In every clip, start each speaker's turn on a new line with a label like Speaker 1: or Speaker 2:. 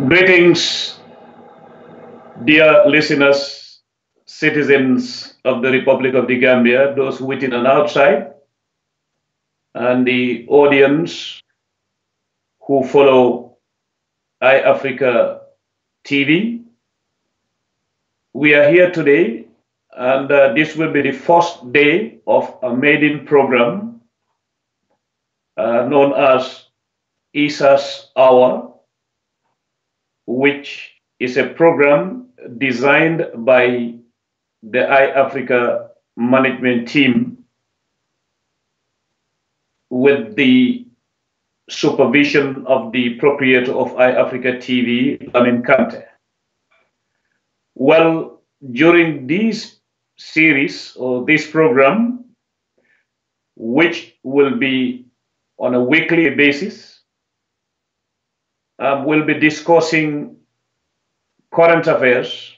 Speaker 1: Greetings, dear listeners, citizens of the Republic of the Gambia, those within and outside, and the audience who follow iAfrica TV. We are here today, and this will be the first day of a maiden program known as ESSA'S Hour, which is a program designed by the iAfrica management team with the supervision of the proprietor of iAfrica TV, Alamin Conteh. Well, during this series or this program, which will be on a weekly basis, we'll be discussing current affairs.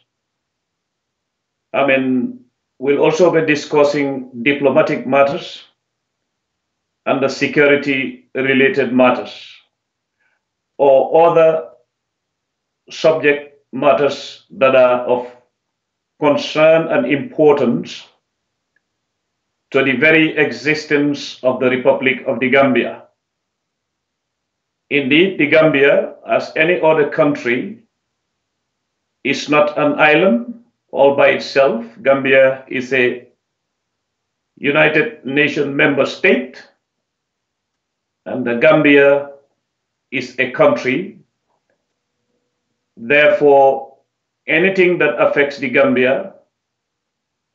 Speaker 1: We'll also be discussing diplomatic matters and the security-related matters or other subject matters that are of concern and importance to the very existence of the Republic of the Gambia. Indeed, the Gambia, as any other country, is not an island all by itself. Gambia is a United Nations member state, and the Gambia is a country. Therefore, anything that affects the Gambia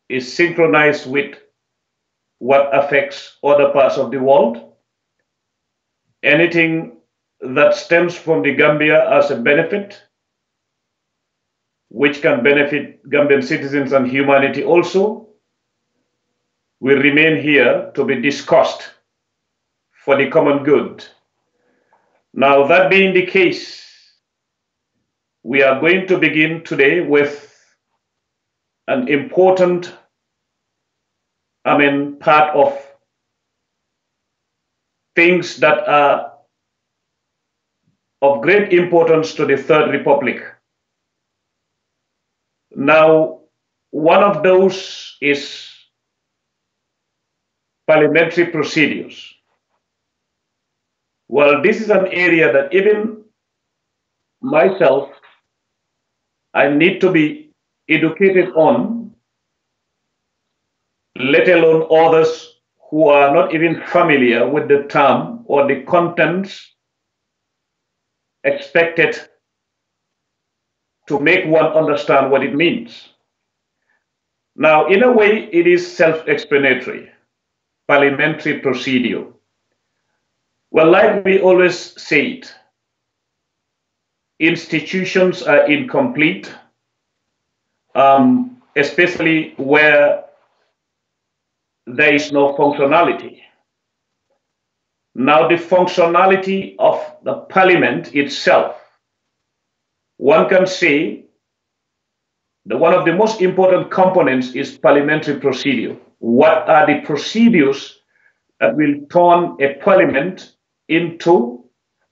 Speaker 1: is synchronized with what affects other parts of the world. Anything that stems from the Gambia as a benefit, which can benefit Gambian citizens and humanity also, will remain here to be discussed for the common good. Now, that being the case, we are going to begin today with an important part of things that are of great importance to the Third Republic. Now, one of those is parliamentary procedures. Well, this is an area that even myself, I need to be educated on, let alone others who are not even familiar with the term or the contents expected to make one understand what it means. Now, in a way, it is self-explanatory, parliamentary procedure. Well, like we always say it, institutions are incomplete, especially where there is no functionality. Now, the functionality of the parliament itself, one can say that one of the most important components is parliamentary procedure. What are the procedures that will turn a parliament into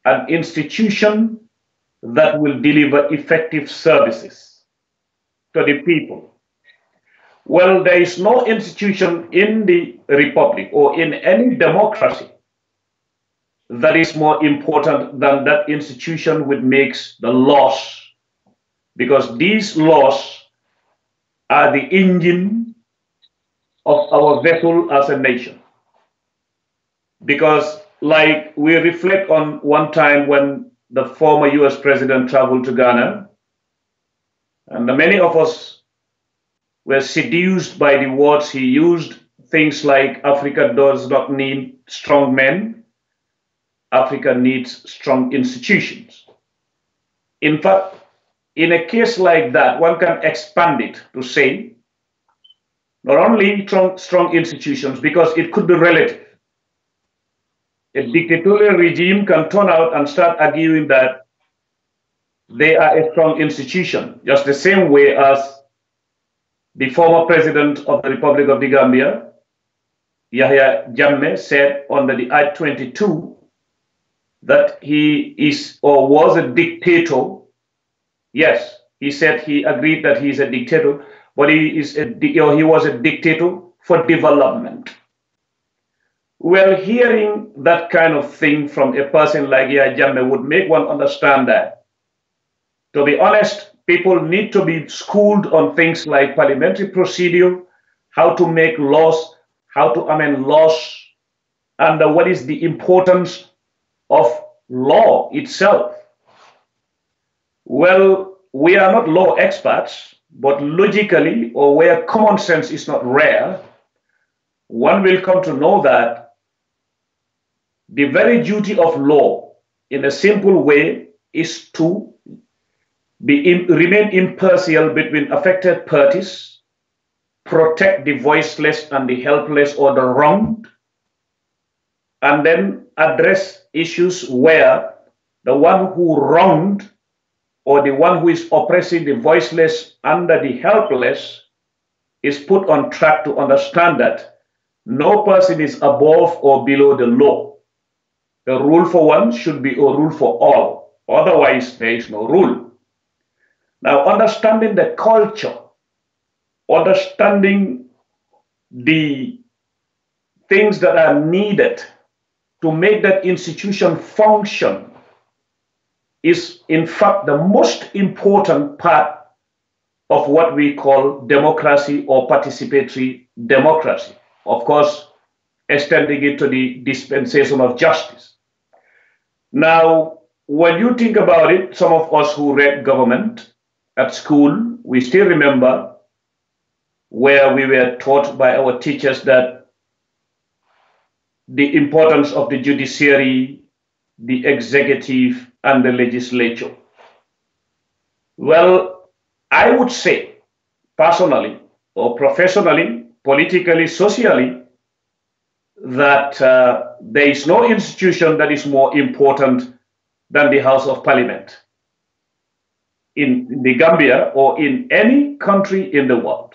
Speaker 1: an institution that will deliver effective services to the people? Well, there is no institution in the Republic or in any democracy that is more important than that institution which makes the laws, because these laws are the engine of our vessel as a nation. Because, like, we reflect on one time when the former US president traveled to Ghana, and many of us were seduced by the words he used, things like Africa does not need strong men, Africa needs strong institutions. In fact, in a case like that, one can expand it to say, not only strong institutions, because it could be relative. A dictatorial regime can turn out and start arguing that they are a strong institution, just the same way as the former president of the Republic of the Gambia, Yahya Jammeh, said under the Act 22 that he is or was a dictator Yes, he said he agreed that he is a dictator, but he was a dictator for development. Well, hearing that kind of thing from a person like Yahya Jammeh would make one understand that, to be honest, people need to be schooled on things like parliamentary procedure, how to make laws, how to amend laws, and what is the importance of law itself. Well, we are not law experts, but logically, or where common sense is not rare, one will come to know that the very duty of law, in a simple way, is to remain impartial between affected parties, protect the voiceless and the helpless or the wronged, and then address issues where the one who wronged or the one who is oppressing the voiceless and the helpless is put on track to understand that no person is above or below the law. The rule for one should be a rule for all. Otherwise, there is no rule. Now, understanding the culture, understanding the things that are needed to make that institution function is, in fact, the most important part of what we call democracy or participatory democracy. Of course, extending it to the dispensation of justice. Now, when you think about it, some of us who read government at school, we still remember where we were taught by our teachers that the importance of the judiciary, the executive, and the legislature. Well, I would say personally or professionally, politically, socially, that there is no institution that is more important than the House of Parliament in the Gambia or in any country in the world,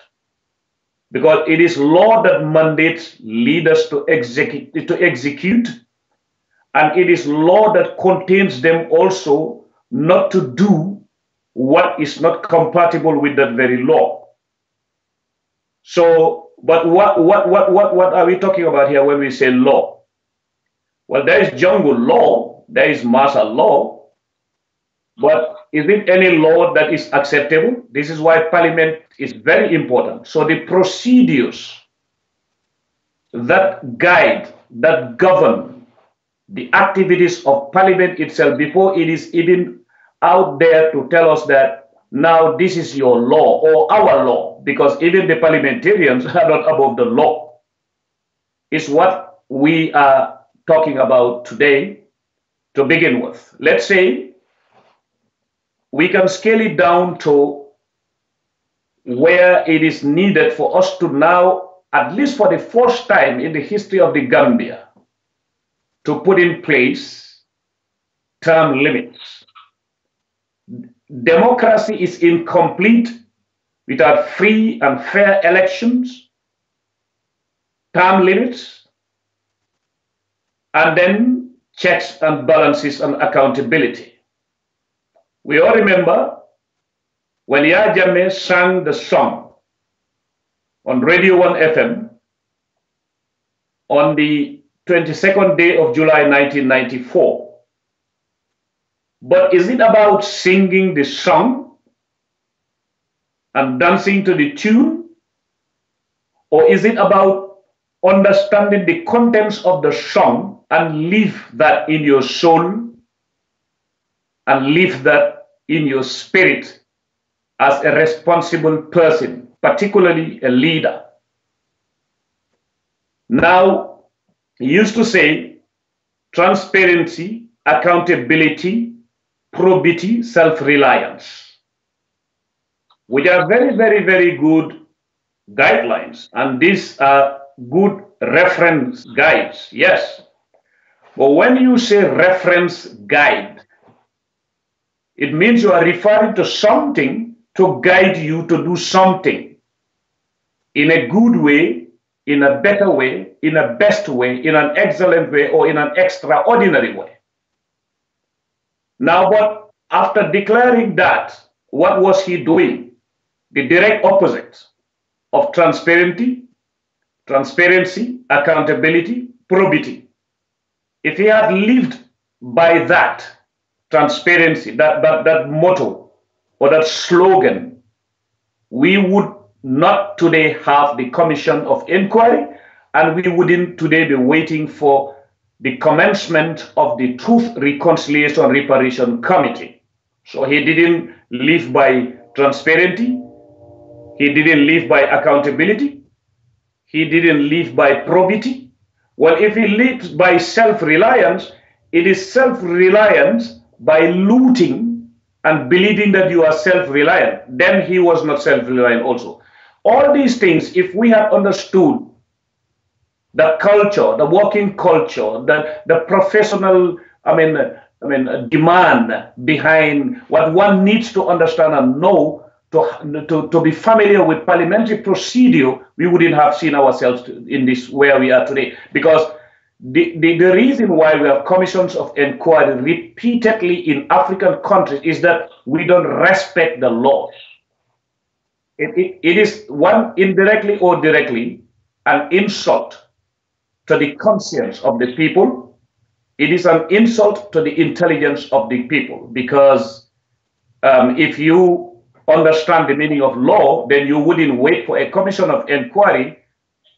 Speaker 1: because it is law that mandates leaders to execute, and it is law that contains them also not to do what is not compatible with that very law. So, but what are we talking about here when we say law? Well, there is jungle law, there is martial law, but is it any law that is acceptable? This is why Parliament is very important. So the procedures that guide, that govern the activities of Parliament itself before it is even out there to tell us that now this is your law or our law, because even the parliamentarians are not above the law, is what we are talking about today to begin with. Let's say we can scale it down to where it is needed for us to now, at least for the first time in the history of the Gambia, to put in place term limits. Democracy is incomplete without free and fair elections, term limits, and then checks and balances and accountability. We all remember when Yahya Jammeh sang the song on Radio 1 FM on the 22nd day of July 1994. But is it about singing the song and dancing to the tune? Or is it about understanding the contents of the song and live that in your soul and live that in your spirit as a responsible person, particularly a leader? Now, he used to say transparency, accountability, probity, self-reliance, which are very, very, very good guidelines. And these are good reference guides, yes. But when you say reference guide, it means you are referring to something to guide you to do something in a good way, in a better way, in a best way, in an excellent way, or in an extraordinary way. Now, but after declaring that, what was he doing? The direct opposite of transparency, accountability, probity. If he had lived by that transparency, that motto or that slogan, we would not today have the commission of inquiry, and we wouldn't today be waiting for the commencement of the Truth, Reconciliation, Reparation Committee. So he didn't live by transparency, he didn't live by accountability, he didn't live by probity. Well, if he lives by self-reliance, it is self-reliance by looting and believing that you are self-reliant. Then he was not self-reliant also. All these things, if we have understood the culture, the working culture, the professional, demand behind what one needs to understand and know to be familiar with parliamentary procedure, we wouldn't have seen ourselves in this where we are today. Because the reason why we have commissions of inquiry repeatedly in African countries is that we don't respect the laws. It is one indirectly or directly an insult to the conscience of the people. It is an insult to the intelligence of the people, because if you understand the meaning of law, then you wouldn't wait for a commission of inquiry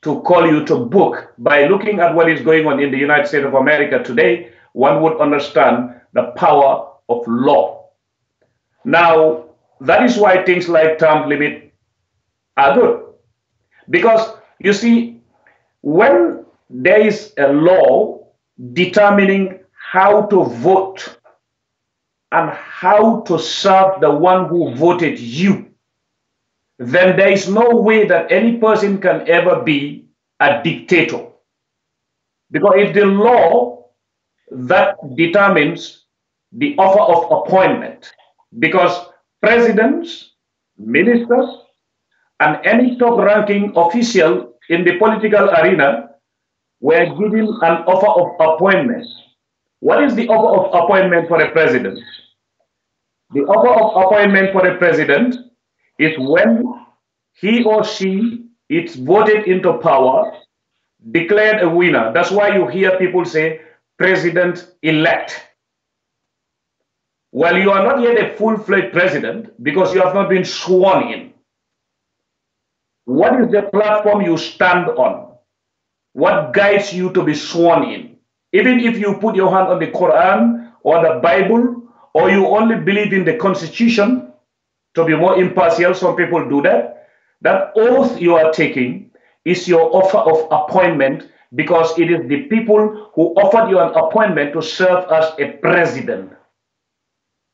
Speaker 1: to call you to book. By looking at what is going on in the United States of America today, one would understand the power of law. Now, that is why things like term limit are good. Because, you see, when there is a law determining how to vote and how to serve the one who voted you, then there is no way that any person can ever be a dictator. Because it's the law that determines the offer of appointment. Because presidents, ministers, and any top-ranking official in the political arena were given an offer of appointment. What is the offer of appointment for a president? The offer of appointment for a president is when he or she is voted into power, declared a winner. That's why you hear people say president-elect. Well, you are not yet a full-fledged president because you have not been sworn in. What is the platform you stand on? What guides you to be sworn in? Even if you put your hand on the Quran or the Bible, or you only believe in the Constitution, to be more impartial, some people do that. That oath you are taking is your offer of appointment, because it is the people who offered you an appointment to serve as a president.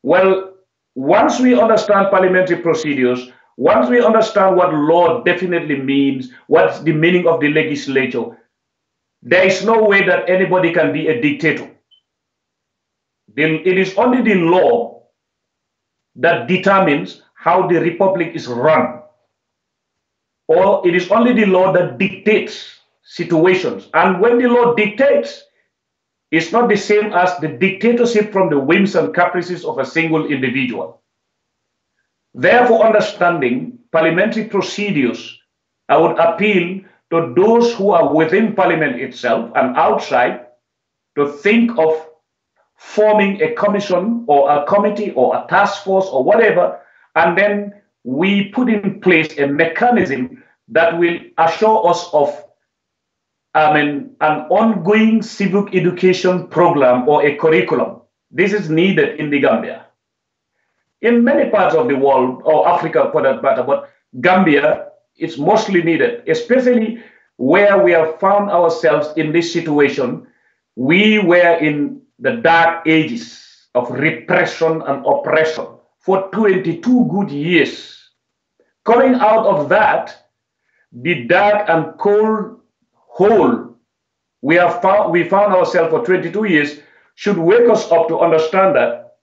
Speaker 1: Well, once we understand parliamentary procedures, once we understand what law definitely means, what's the meaning of the legislature, there is no way that anybody can be a dictator. It is only the law that determines how the republic is run. Or it is only the law that dictates situations. And when the law dictates, it's not the same as the dictatorship from the whims and caprices of a single individual. Therefore, understanding parliamentary procedures, I would appeal to those who are within parliament itself and outside to think of forming a commission or a committee or a task force or whatever, and then we put in place a mechanism that will assure us of an ongoing civic education program or a curriculum. This is needed in the Gambia. In many parts of the world, or Africa for that matter, but Gambia is mostly needed, especially where we have found ourselves in this situation. We were in the dark ages of repression and oppression for 22 good years. Coming out of that, the dark and cold hole we found ourselves for 22 years should wake us up to understand that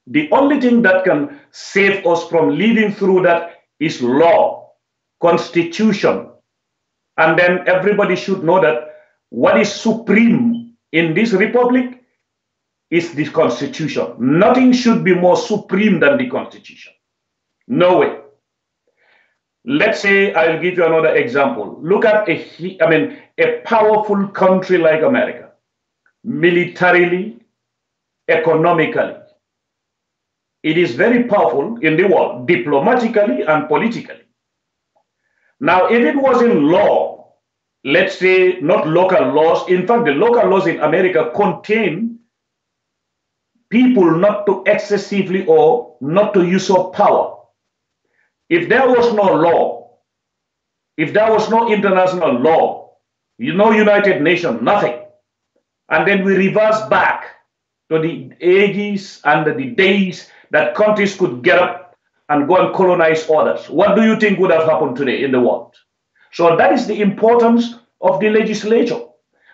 Speaker 1: the only thing that can save us from living through that is law, constitution. And then everybody should know that what is supreme in this republic is the constitution. Nothing should be more supreme than the constitution. No way. Let's say I'll give you another example. Look at a powerful country like America, militarily, economically. It is very powerful in the world, diplomatically and politically. Now, if it was in law, let's say not local laws, in fact, the local laws in America contain people not to excessively or not to usurp power. If there was no law, if there was no international law, no United Nations, nothing, and then we reverse back to the ages and the days that countries could get up and go and colonize others, what do you think would have happened today in the world? So that is the importance of the legislature.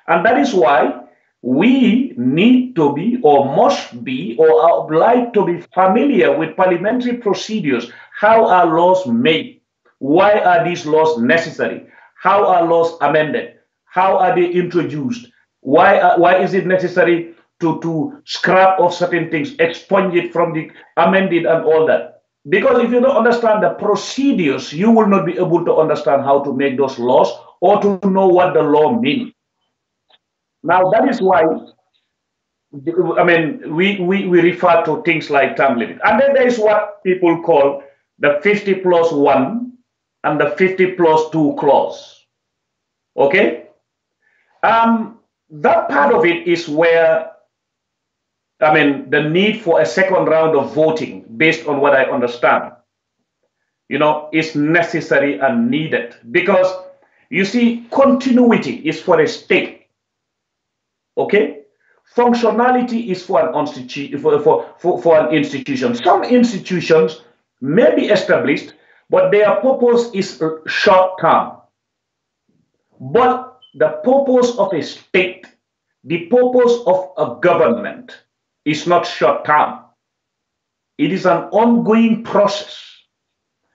Speaker 1: And that is why we need to be or must be or are obliged to be familiar with parliamentary procedures. How are laws made? Why are these laws necessary? How are laws amended? How are they introduced? Why is it necessary to scrap off certain things, expunge it from the amended and all that? Because if you don't understand the procedures, you will not be able to understand how to make those laws or to know what the law means. Now, that is why, we refer to things like term limit. And then there is what people call the 50 plus 1 and the 50 plus 2 clause. Okay? That part of it is where, the need for a second round of voting, based on what I understand, is necessary and needed. Because, you see, continuity is for a state. Okay? Functionality is for an institution. Some institutions may be established, but their purpose is short term. But the purpose of a state, the purpose of a government is not short term. It is an ongoing process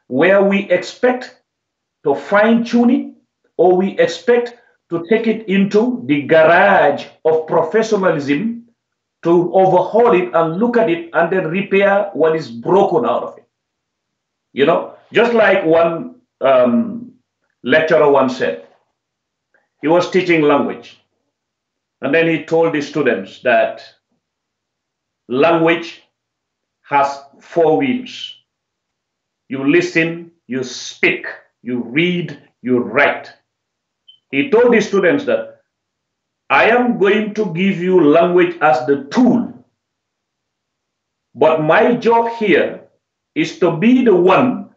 Speaker 1: where we expect to fine tune it, or we expect to take it into the garage of professionalism to overhaul it and look at it and then repair what is broken out of it. Just like one lecturer once said, he was teaching language. And then he told the students that language has 4 wheels. You listen, you speak, you read, you write. He told the students that I am going to give you language as the tool, but my job here is to be the one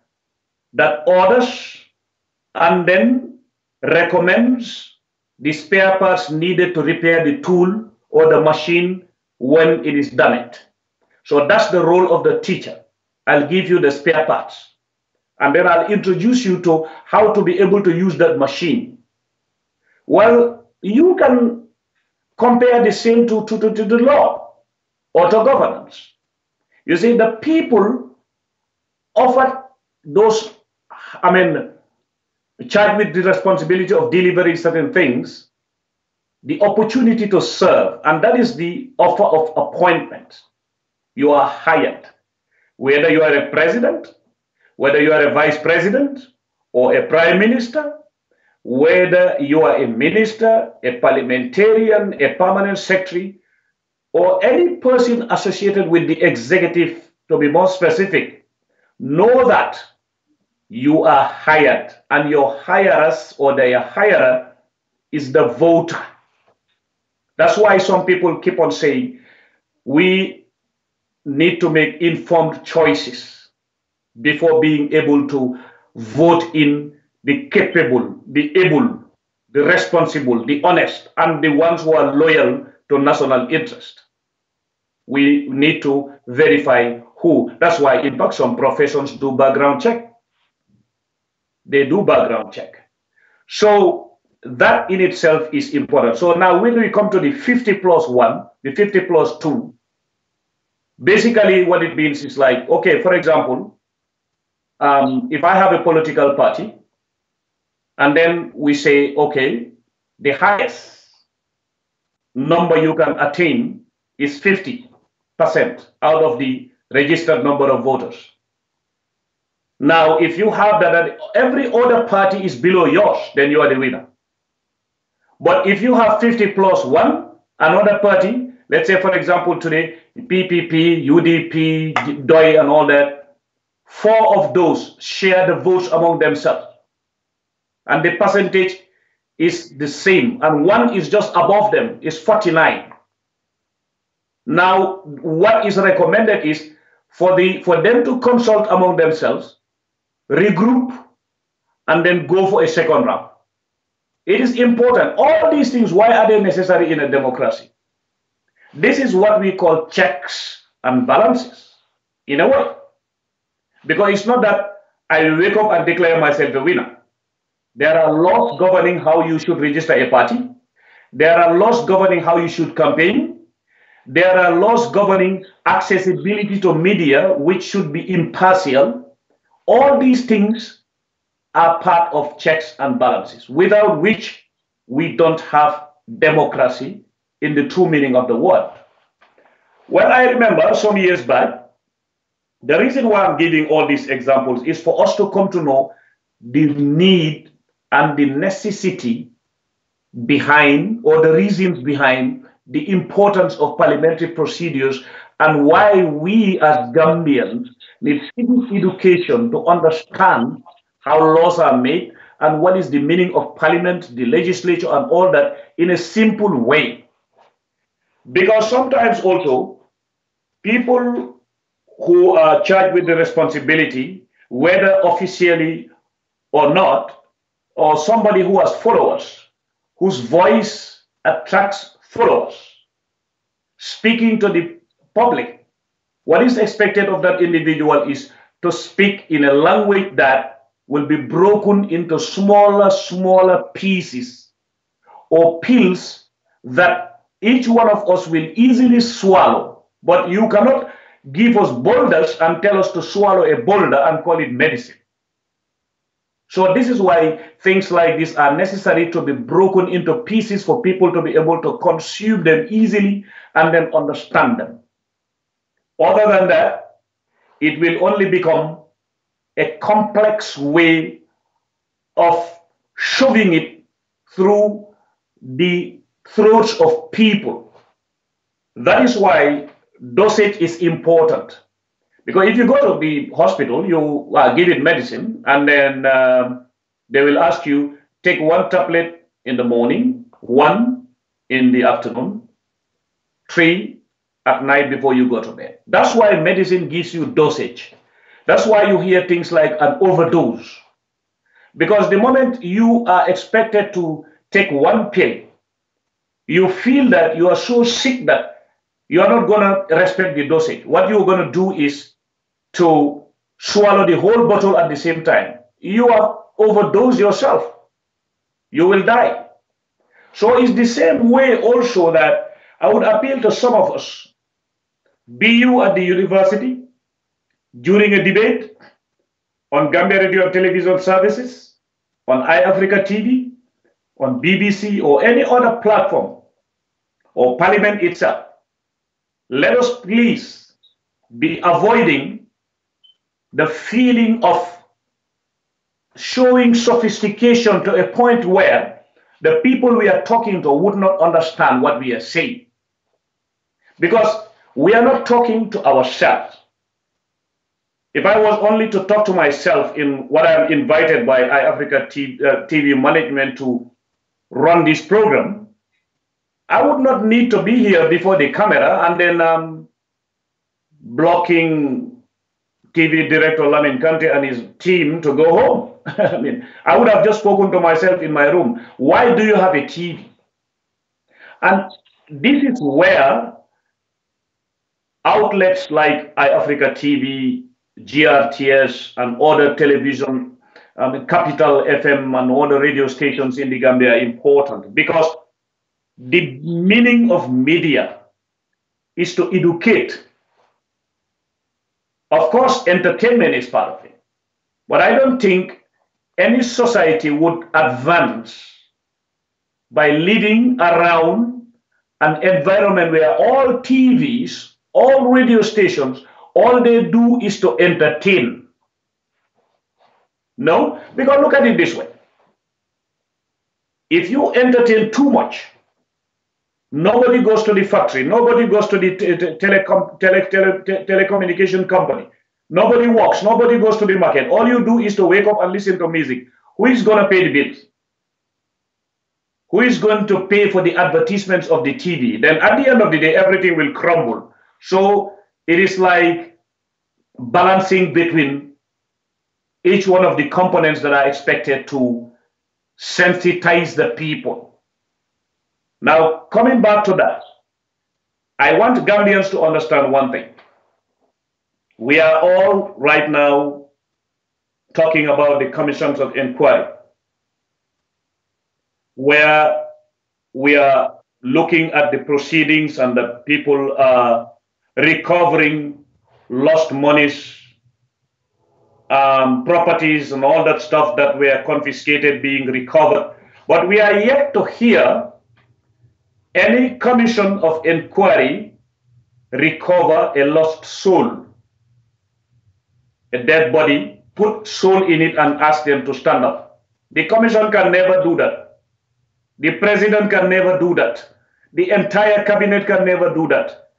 Speaker 1: that orders and then recommends the spare parts needed to repair the tool or the machine when it is done. So that's the role of the teacher. I'll give you the spare parts, and then I'll introduce you to how to be able to use that machine. Well, you can compare the same to the law or to governance. You see, the people offer those, charged with the responsibility of delivering certain things, the opportunity to serve, and that is the offer of appointment. You are hired, whether you are a president, whether you are a vice president or a prime minister, whether you are a minister, a parliamentarian, a permanent secretary, or any person associated with the executive, to be more specific, know that you are hired, and your hirers or their hirer is the voter. That's why some people keep on saying we need to make informed choices before being able to vote in the capable, the able, the responsible, the honest, and the ones who are loyal to national interest. We need to verify who. That's why, in fact, some professions do background check. They do background check. So that in itself is important. So now when we come to the 50 plus 1, the 50 plus 2, basically what it means is like, okay, for example, if I have a political party, and then we say, okay, the highest number you can attain is 50% out of the registered number of voters. Now, if you have that, and every other party is below yours, then you are the winner. But if you have 50 plus one, another party, let's say, for example, today, PPP, UDP, DOI, and all that, four of those share the votes among themselves. And the percentage is the same. And one is just above them, is 49. Now, what is recommended is for them to consult among themselves, regroup, and then go for a second round. It is important. All these things, why are they necessary in a democracy? This is what we call checks and balances, in a way. Because it's not that I wake up and declare myself a winner. There are laws governing how you should register a party. There are laws governing how you should campaign. There are laws governing accessibility to media, which should be impartial. All these things are part of checks and balances, without which we don't have democracy in the true meaning of the word. Well, I remember some years back, the reason why I'm giving all these examples is for us to come to know the need and the necessity behind, or the reasons behind, the importance of parliamentary procedures, and why we as Gambians need civic education to understand how laws are made and what is the meaning of parliament, the legislature, and all that in a simple way. Because sometimes also people who are charged with the responsibility, whether officially or not, or somebody who has followers, whose voice attracts followers, speaking to the public, what is expected of that individual is to speak in a language that will be broken into smaller pieces or pills that each one of us will easily swallow. But you cannot give us boulders and tell us to swallow a boulder and call it medicine. So this is why things like this are necessary to be broken into pieces for people to be able to consume them easily and then understand them. Other than that, it will only become a complex way of shoving it through the throats of people. That is why dosage is important. Because if you go to the hospital, you give it medicine, and then they will ask you, take one tablet in the morning, one in the afternoon, 3 at night before you go to bed. That's why medicine gives you dosage. That's why you hear things like an overdose. Because the moment you are expected to take one pill, you feel that you are so sick that you are not going to respect the dosage. What you're going to do is to swallow the whole bottle at the same time. You have overdosed yourself. You will die. So it's the same way also that I would appeal to some of us. Be you at the university, during a debate, on Gambia Radio and Television Services, on iAfrica TV, on BBC, or any other platform, or Parliament itself. Let us please be avoiding the feeling of showing sophistication to a point where the people we are talking to would not understand what we are saying. Because we are not talking to ourselves. If I was only to talk to myself in what I'm invited by iAfrica TV management to run this program, I would not need to be here before the camera and then blocking TV director Alamin Conteh and his team to go home. I mean, I would have just spoken to myself in my room. Why do you have a TV? And this is where outlets like iAfrica TV, GRTS, and other television, Capital FM, and other radio stations in the Gambia are important, because the meaning of media is to educate. Of course, entertainment is part of it. But I don't think any society would advance by leading around an environment where all TVs, all radio stations, all they do is to entertain. No, because look at it this way. If you entertain too much, nobody goes to the factory, nobody goes to the telecommunication company, nobody walks, nobody goes to the market. All you do is to wake up and listen to music. Who is going to pay the bills? Who is going to pay for the advertisements of the TV? Then at the end of the day, everything will crumble. So it is like balancing between each one of the components that are expected to sensitize the people. Now, coming back to that, I want Gambians to understand one thing. We are all right now talking about the commissions of inquiry, where we are looking at the proceedings and the people are recovering lost monies, properties and all that stuff that were confiscated being recovered. But we are yet to hear any commission of inquiry recover a lost soul, a dead body, put soul in it and ask them to stand up. The commission can never do that. The president can never do that. The entire cabinet can never do that.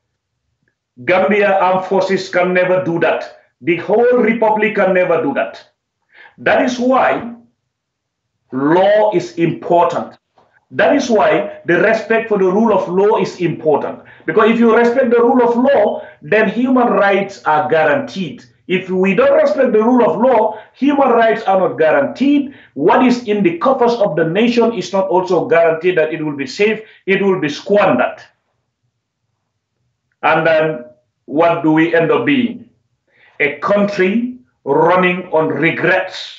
Speaker 1: Gambia Armed Forces can never do that. The whole republic can never do that. That is why law is important. That is why the respect for the rule of law is important. Because if you respect the rule of law, then human rights are guaranteed. If we don't respect the rule of law, human rights are not guaranteed. What is in the coffers of the nation is not also guaranteed that it will be safe. It will be squandered. And then what do we end up being? A country running on regrets.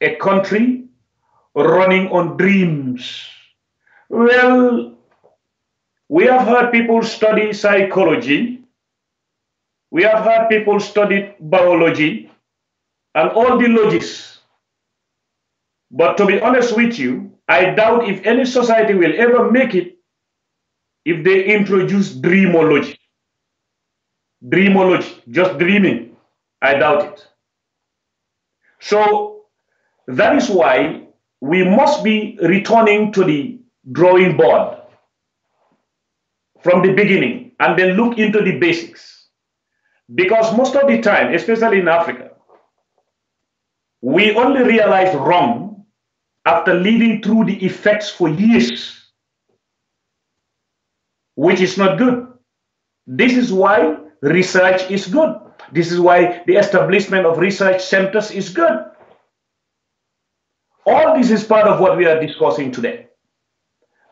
Speaker 1: A country running on dreams. Well, we have heard people study psychology. We have heard people study biology and all the logics. But to be honest with you, I doubt if any society will ever make it if they introduce dreamology. Dreamology, just dreaming. I doubt it. So that is why we must be returning to the drawing board from the beginning and then look into the basics. Because most of the time, especially in Africa, we only realize wrong after living through the effects for years, which is not good. This is why research is good. This is why the establishment of research centers is good. All this is part of what we are discussing today.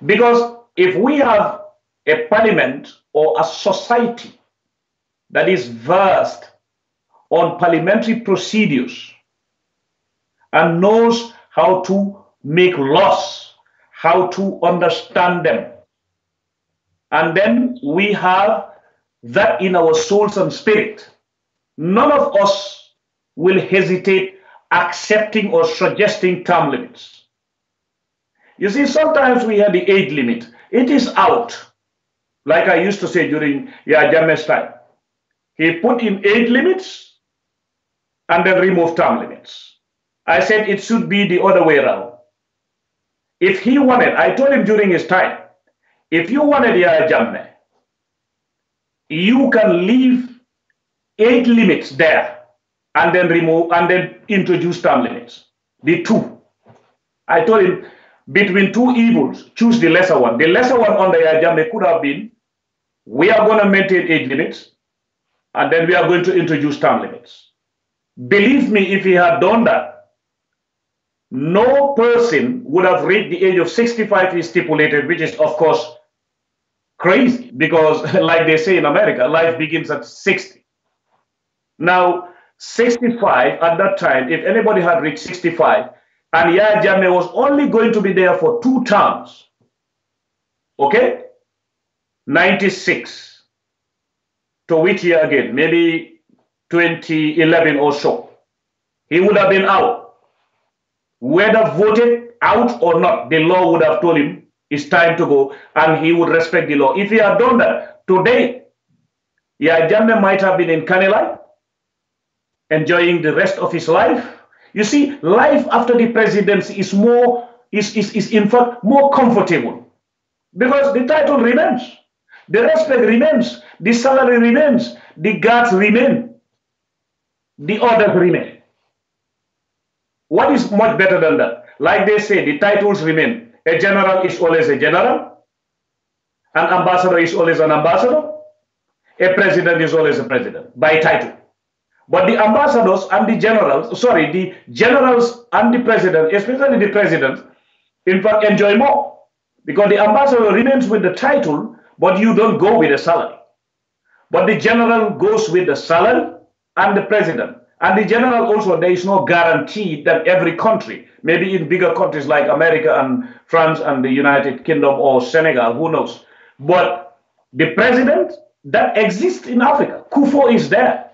Speaker 1: Because if we have a parliament or a society that is versed on parliamentary procedures and knows how to make laws, how to understand them, and then we have that in our souls and spirit, none of us will hesitate accepting or suggesting term limits. You see, sometimes we have the age limit. It is out. Like I used to say during Jammeh's time. He put in age limits and then removed term limits. I said it should be the other way around. If he wanted, I told him during his time, if you wanted Jammeh, you can leave age limits there and then remove and then introduce term limits. The two. I told him, between two evils, choose the lesser one. The lesser one under Jammeh could have been, we are going to maintain age limits, and then we are going to introduce term limits. Believe me, if he had done that, no person would have reached the age of 65 is stipulated, which is, of course, crazy, because like they say in America, life begins at 60. Now, 65 at that time, if anybody had reached 65, and Yahya Jammeh was only going to be there for 2 terms, okay? 96. To which year again? Maybe 2011 or so. He would have been out. Whether voted out or not, the law would have told him it's time to go, and he would respect the law. If he had done that today, Yahya Jammeh might have been in Kanilai, enjoying the rest of his life. You see, life after the presidency is more, is in fact more comfortable because the title remains, the respect remains, the salary remains, the guards remain, the orders remain. What is much better than that? Like they say, the titles remain. A general is always a general, an ambassador is always an ambassador, a president is always a president by title. But the ambassadors and the generals, sorry, the generals and the president, especially the president, in fact, enjoy more. Because the ambassador remains with the title, but you don't go with the salary. But the general goes with the salary and the president. And the general also, there is no guarantee that every country, maybe in bigger countries like America and France and the United Kingdom or Senegal, who knows. But the president that exists in Africa, Kufo is there.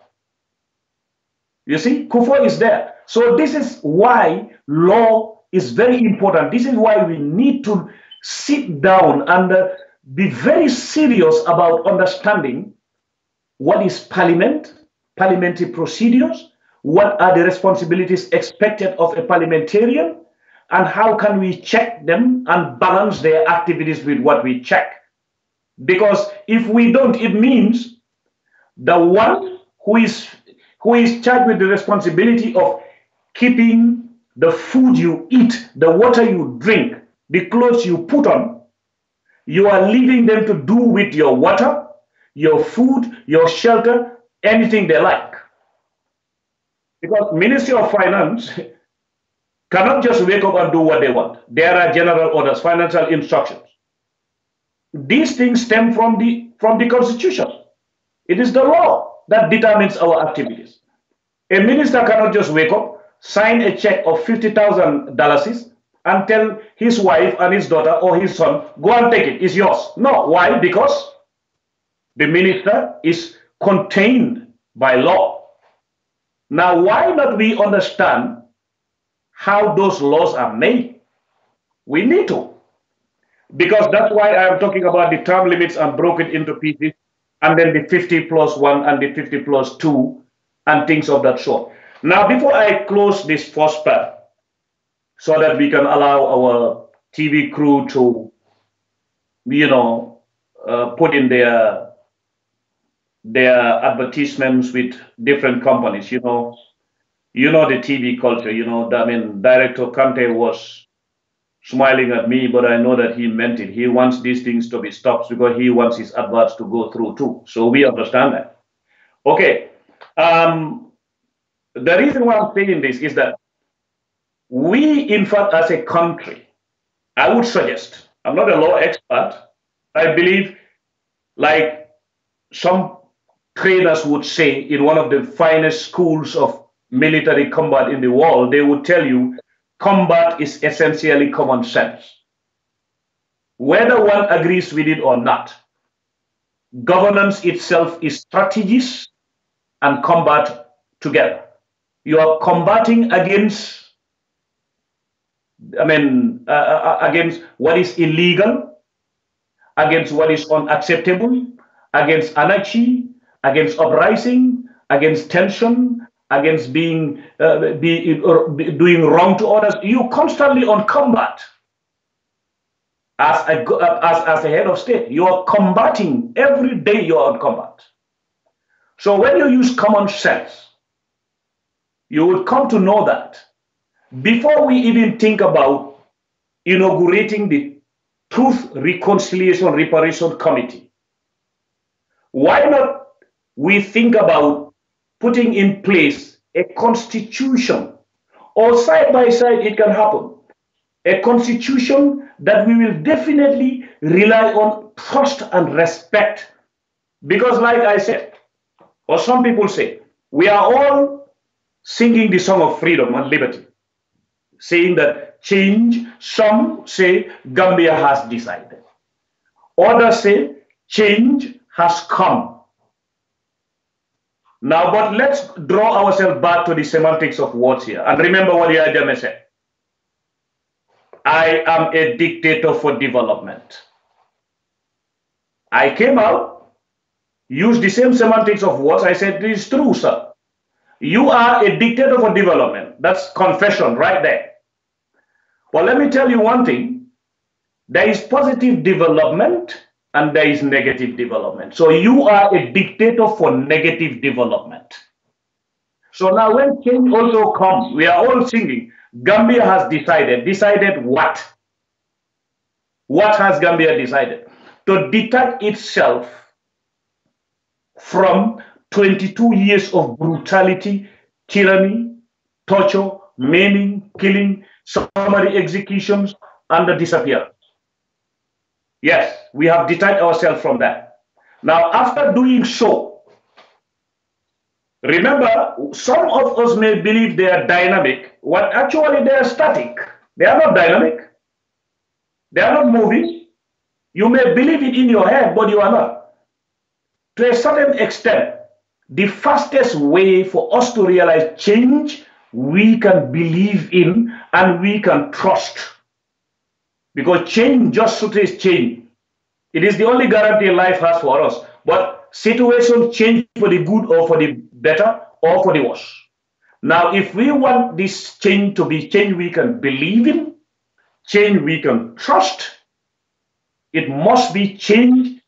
Speaker 1: You see, Kufo is there. So this is why law is very important. This is why we need to sit down and be very serious about understanding what is parliament, parliamentary procedures, what are the responsibilities expected of a parliamentarian, and how can we check them and balance their activities with what we check. Because if we don't, it means the one who is charged with the responsibility of keeping the food you eat, the water you drink, the clothes you put on, you are leaving them to do with your water, your food, your shelter, anything they like. Because Ministry of Finance cannot just wake up and do what they want. There are general orders, financial instructions. These things stem from the Constitution. It is the law that determines our activities. A minister cannot just wake up, sign a check of $50,000 and tell his wife and his daughter or his son, go and take it, it's yours. No, why? Because the minister is contained by law. Now, why not we understand how those laws are made? We need to. Because that's why I am talking about the term limits and broke it into pieces, and then the 50+1 and the 50+2 and things of that sort. Now, before I close this first part, so that we can allow our TV crew to, put in their advertisements with different companies, the TV culture, I mean, Director Conteh was smiling at me, but I know that he meant it. He wants these things to be stopped because he wants his adverts to go through too. So we understand that. Okay. The reason why I'm saying this is that we, in fact, as a country, I would suggest, I'm not a law expert, I believe, like some trainers would say in one of the finest schools of military combat in the world, they would tell you combat is essentially common sense. Whether one agrees with it or not, governance itself is strategies and combat together. You are combating against, against what is illegal, against what is unacceptable, against anarchy, against uprising, against tension, against doing wrong to others. You constantly on combat. As a head of state, you are combating every day. You are on combat. So when you use common sense, you would come to know that before we even think about inaugurating the Truth, Reconciliation, Reparation Committee, why not we think about putting in place a constitution, or side by side it can happen, a constitution that we will definitely rely on trust and respect. Because like I said, or some people say, we are all singing the song of freedom and liberty, saying that change, some say Gambia has decided. Others say change has come. Now, but let's draw ourselves back to the semantics of words here. And remember what Yahya Jammeh said. I am a dictator for development. I came out, used the same semantics of words. I said, this is true, sir. You are a dictator for development. That's confession right there. But let me tell you one thing. There is positive development and there is negative development. So you are a dictator for negative development. So now when change also comes, we are all singing. Gambia has decided. Decided what? What has Gambia decided? To detach itself from 22 years of brutality, tyranny, torture, maiming, killing, summary executions, and the disappearance. Yes, we have detached ourselves from that. Now, after doing so, remember, some of us may believe they are dynamic, when actually they are static. They are not dynamic. They are not moving. You may believe it in your head, but you are not. To a certain extent, the fastest way for us to realize change, we can believe in and we can trust. Because change just is change. It is the only guarantee life has for us. But situations change for the good or for the better or for the worse. Now, if we want this change to be change we can believe in, change we can trust, it must be change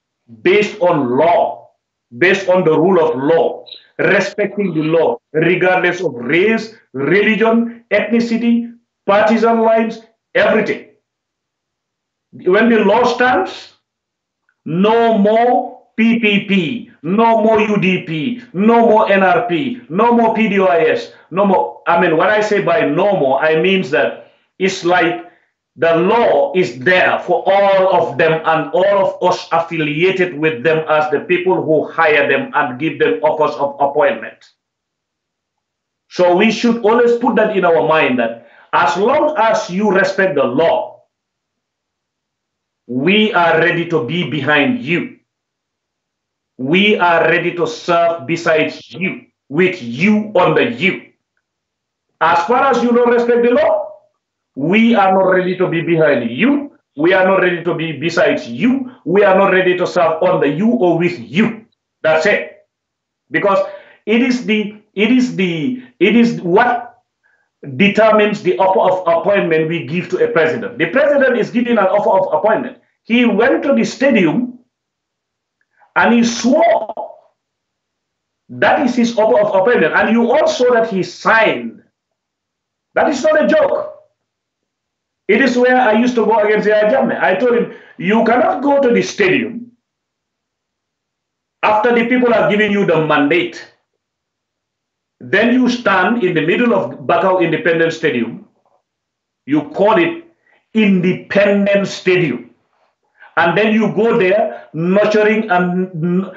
Speaker 1: based on law, based on the rule of law, respecting the law, regardless of race, religion, ethnicity, partisan lines, everything. When the law stands, no more PPP, no more UDP, no more NRP, no more PDOIS, no more. I mean, when I say by no more, I mean that it's like the law is there for all of them and all of us affiliated with them as the people who hire them and give them offers of appointment. So we should always put that in our mind that as long as you respect the law, we are ready to be behind you. We are ready to serve besides you, with you under you. As far as you don't respect the law, we are not ready to be behind you. We are not ready to be besides you. We are not ready to serve under you or with you. That's it. Because it is what determines the offer of appointment we give to a president. The president is giving an offer of appointment. He went to the stadium and he swore. That is his offer of appointment. And you all saw that he signed. That is not a joke. It is where I used to go against the Ajame. I told him, you cannot go to the stadium after the people are giving you the mandate. Then you stand in the middle of Bakau Independence Stadium. You call it Independence Stadium. And then you go there nurturing and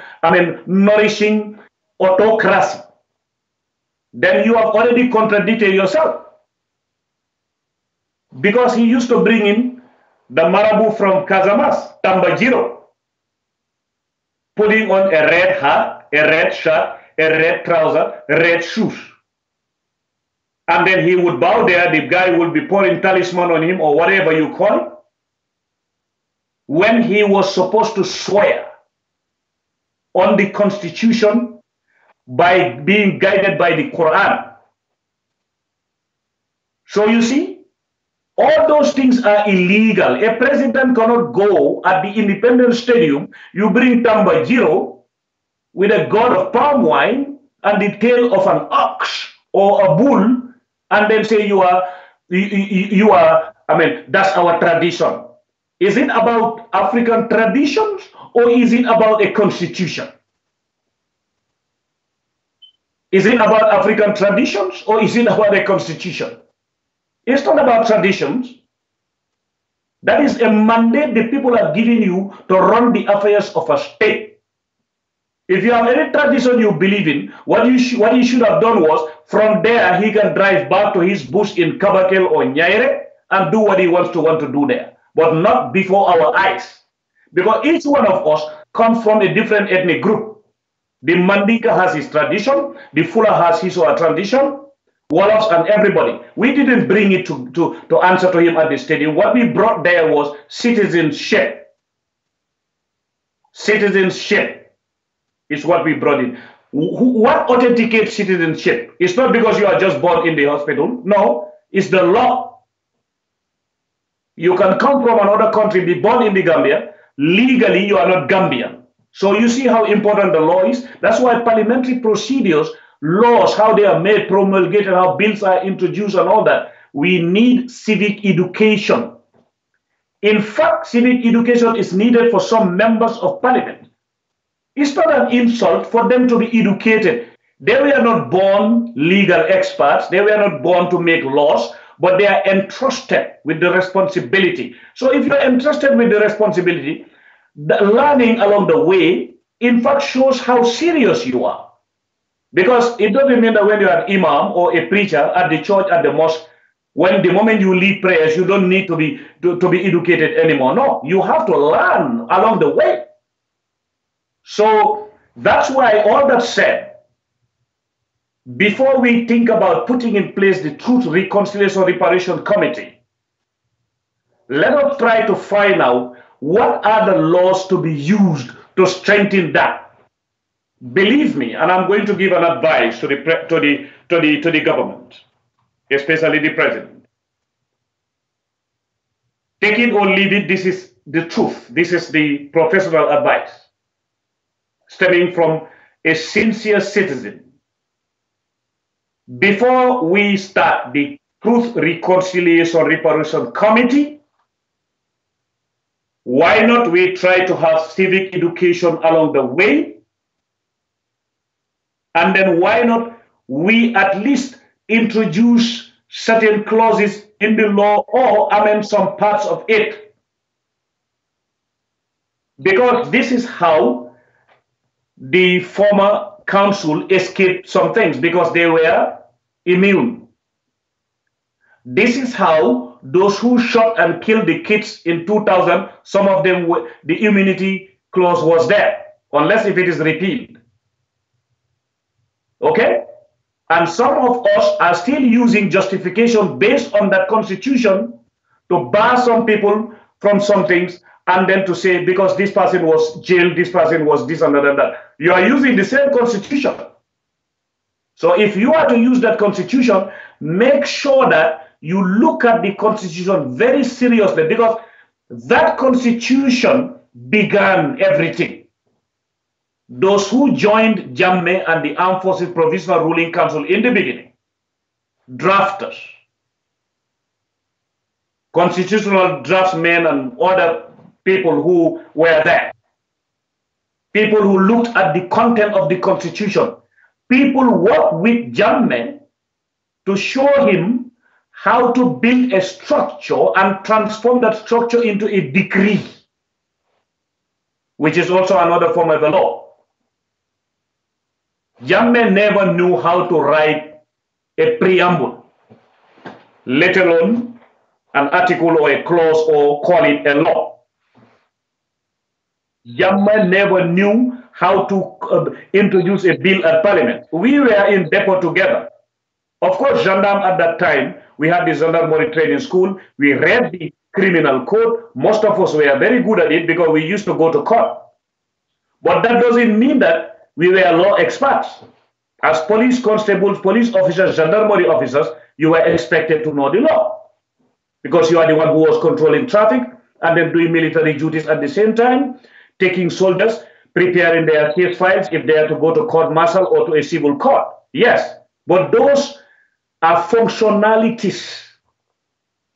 Speaker 1: nourishing autocracy. Then you have already contradicted yourself. Because he used to bring in the Marabu from Casamas, Tambajiro, putting on a red hat, a red shirt, a red trouser, red shoes. And then he would bow there, the guy would be pouring talisman on him or whatever you call it. When he was supposed to swear on the Constitution by being guided by the Quran. So you see, all those things are illegal. A president cannot go at the Independence Stadium, you bring Tambajiro with a god of palm wine and the tail of an ox or a bull, and then say that's our tradition. Is it about African traditions or is it about a constitution? Is it about African traditions or is it about a constitution? It's not about traditions. That is a mandate the people are giving you to run the affairs of a state. If you have any tradition you believe in, what you should have done was, from there he can drive back to his bush in Kabakel or Nyaire and do what he wants to do there, but not before our eyes. Because each one of us comes from a different ethnic group. The Mandinka has his tradition, the Fula has his or her tradition, Wolofs and everybody. We didn't bring it to answer to him at the stadium. What we brought there was citizenship. Citizenship is what we brought in. What authenticates citizenship? It's not because you are just born in the hospital. No, it's the law. You can come from another country, be born in the Gambia. Legally, you are not Gambian. So you see how important the law is. That's why parliamentary procedures, laws, how they are made, promulgated, how bills are introduced and all that. We need civic education. In fact, civic education is needed for some members of parliament. It's not an insult for them to be educated. They were not born legal experts. They were not born to make laws, but they are entrusted with the responsibility. So if you're entrusted with the responsibility, the learning along the way, in fact, shows how serious you are. Because it doesn't mean that when you're an imam or a preacher at the church, at the mosque, when the moment you lead prayers, you don't need to be educated anymore. No, you have to learn along the way. So that's why, all that said, before we think about putting in place the Truth, Reconciliation, Reparation Committee, let us try to find out what are the laws to be used to strengthen that. Believe me, and I'm going to give an advice to the government, especially the president. Take it or leave it. This is the truth. This is the professional advice stemming from a sincere citizen. Before we start the Truth, Reconciliation, Reparation Committee, why not we try to have civic education along the way? And then why not we at least introduce certain clauses in the law or amend some parts of it? Because this is how the former council escaped some things, because they were immune. This is how those who shot and killed the kids in 2000, some of them, the immunity clause was there, unless if it is repealed. Okay? And some of us are still using justification based on that constitution to bar some people from some things, and then to say, because this person was jailed, this person was this and that. You are using the same constitution. So if you are to use that constitution, make sure that you look at the constitution very seriously, because that constitution began everything. Those who joined Jammeh and the Armed Forces Provisional Ruling Council in the beginning, drafters, constitutional draftsmen and other people who were there, people who looked at the content of the constitution, people worked with Jammeh to show him how to build a structure and transform that structure into a decree, which is also another form of the law. Jammeh never knew how to write a preamble, let alone an article or a clause or call it a law. Jammeh never knew how to introduce a bill at Parliament. We were in depot together. Of course, gendarme at that time, we had the Gendarmerie training school. We read the criminal code. Most of us were very good at it because we used to go to court. But that doesn't mean that we were law experts. As police constables, police officers, gendarmerie officers, you were expected to know the law, because you are the one who was controlling traffic and then doing military duties at the same time, taking soldiers, preparing their case files if they are to go to court martial or to a civil court. Yes, but those are functionalities.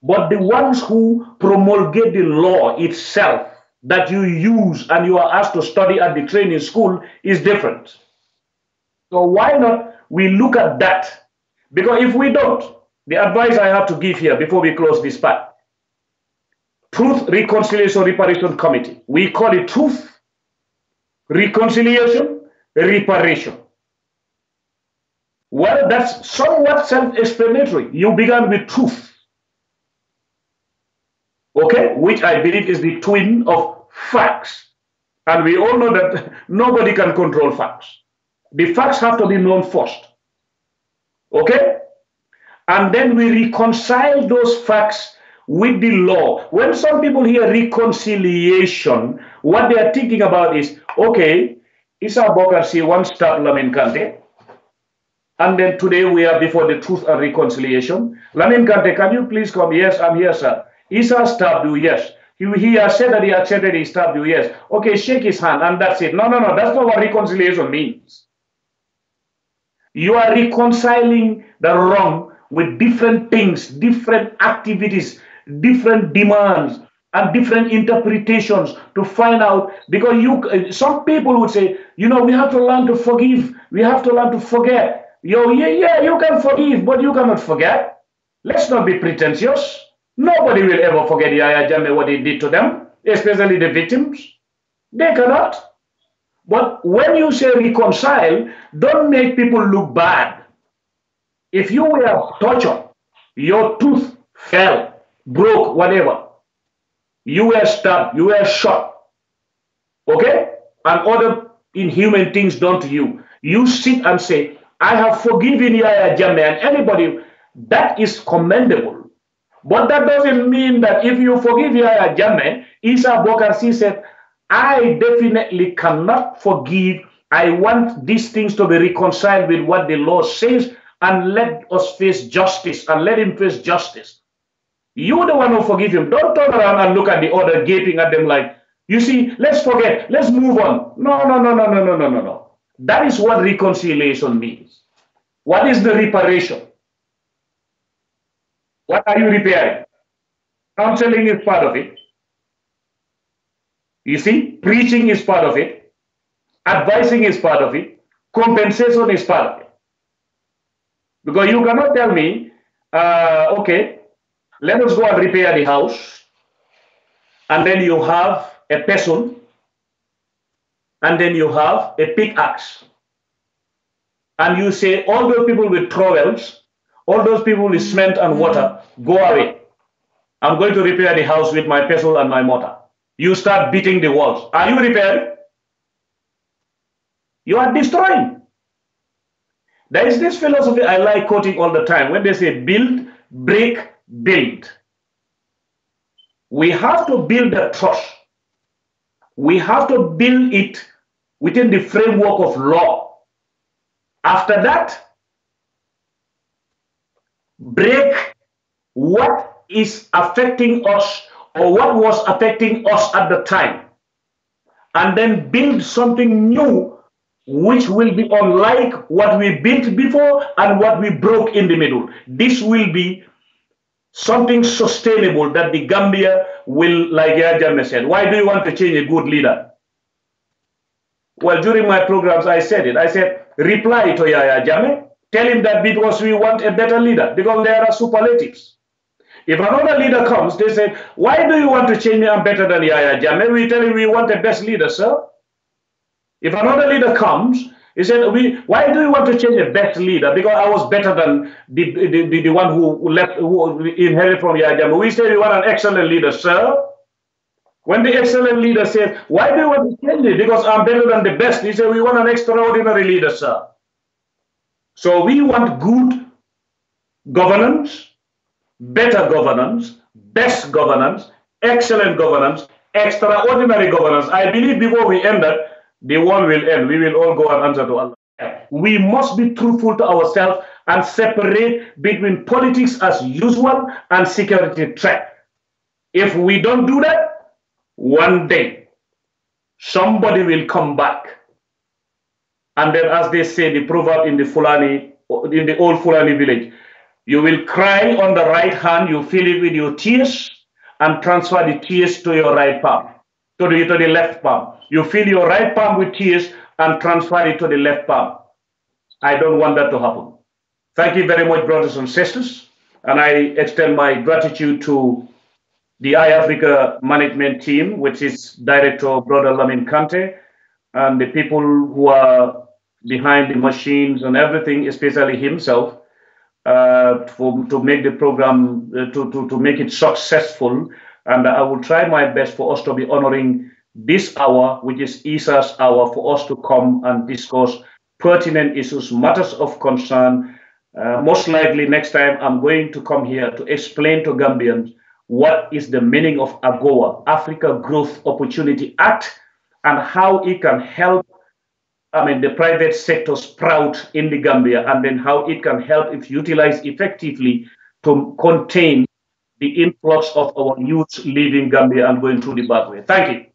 Speaker 1: But the ones who promulgate the law itself that you use and you are asked to study at the training school is different. So why not we look at that? Because if we don't, the advice I have to give here before we close this part, Truth, Reconciliation, Reparation Committee. We call it Truth, Reconciliation, Reparation. Well, that's somewhat self-explanatory. You began with truth, okay, which I believe is the twin of facts. And we all know that nobody can control facts. The facts have to be known first, okay? And then we reconcile those facts with the law. When some people hear reconciliation, what they are thinking about is, okay, Issa Bokarsi once stabbed Lamin Kante, and then today we are before the Truth and Reconciliation. Lamin Kante, can you please come? Yes, I'm here, sir. Issa stabbed you, yes. He has said that he accepted he stabbed you, yes. Okay, shake his hand, and that's it. No, that's not what reconciliation means. You are reconciling the wrong with different things, different activities, different demands, and different interpretations to find out. Because some people would say, we have to learn to forgive, we have to learn to forget. Yeah, you can forgive, but you cannot forget. Let's not be pretentious. Nobody will ever forget Yaya Jammeh what he did to them, especially the victims. They cannot. But when you say reconcile, don't make people look bad. If you were tortured, your tooth fell, broke, whatever, you were stabbed, you were shot, okay? And other inhuman things done to you, you sit and say, I have forgiven Yaya Jammeh and anybody, that is commendable. But that doesn't mean that if you forgive Yaya Jammeh, Issa Bokarsi said, I definitely cannot forgive. I want these things to be reconciled with what the law says and let us face justice and let him face justice. You're the one who forgive him. Don't turn around and look at the other gaping at them like, you see, let's forget, let's move on. No. That is what reconciliation means. What is the reparation? What are you repairing? Counseling is part of it. You see, preaching is part of it. Advising is part of it. Compensation is part of it. Because you cannot tell me, okay, let us go and repair the house. And then you have a person. And then you have a pickaxe. And you say, all those people with trowels, all those people with cement and water, go away. I'm going to repair the house with my pestle and my mortar. You start beating the walls. Are you repairing? You are destroying. There is this philosophy I like quoting all the time when they say build, break, build. We have to build the trust. We have to build it within the framework of law. After that, break what is affecting us or what was affecting us at the time, and then build something new which will be unlike what we built before and what we broke in the middle. This will be something sustainable that the Gambia will, like Yaya Jammeh said. Why do you want to change a good leader? Well, during my programs, I said it. I said, reply to Yaya Jammeh, tell him that because we want a better leader, because there are superlatives. If another leader comes, they say, why do you want to change me? I'm better than Yaya Jammeh. We tell him we want the best leader, sir. If another leader comes, he said, why do you want to change the best leader? Because I was better than the one who inherited from Yaya Jammeh. We say we want an excellent leader, sir. When the excellent leader says, why do you want to change it? Because I'm better than the best. He said, we want an extraordinary leader, sir. So we want good governance, better governance, best governance, excellent governance, extraordinary governance. I believe before we end that, the world will end. We will all go and answer to Allah. We must be truthful to ourselves and separate between politics as usual and security threat. If we don't do that, one day, somebody will come back. And then, as they say, the proverb in the old Fulani village, you will cry on the right hand, you fill it with your tears, and transfer the tears to your right palm, to the left palm. You fill your right palm with tears and transfer it to the left palm. I don't want that to happen. Thank you very much, brothers and sisters. And I extend my gratitude to the iAfrica management team, which is Director Brother Alamin Conteh, and the people who are behind the machines and everything, especially himself, to make the program, to make it successful. And I will try my best for us to be honoring this hour, which is ESSA'S hour, for us to come and discuss pertinent issues, matters of concern. Most likely next time I'm going to come here to explain to Gambians what is the meaning of AGOA, Africa Growth Opportunity Act, and how it can help the private sector sprout in the Gambia, and then how it can help if utilized effectively to contain the influx of our youth leaving Gambia and going through the bad way. Thank you.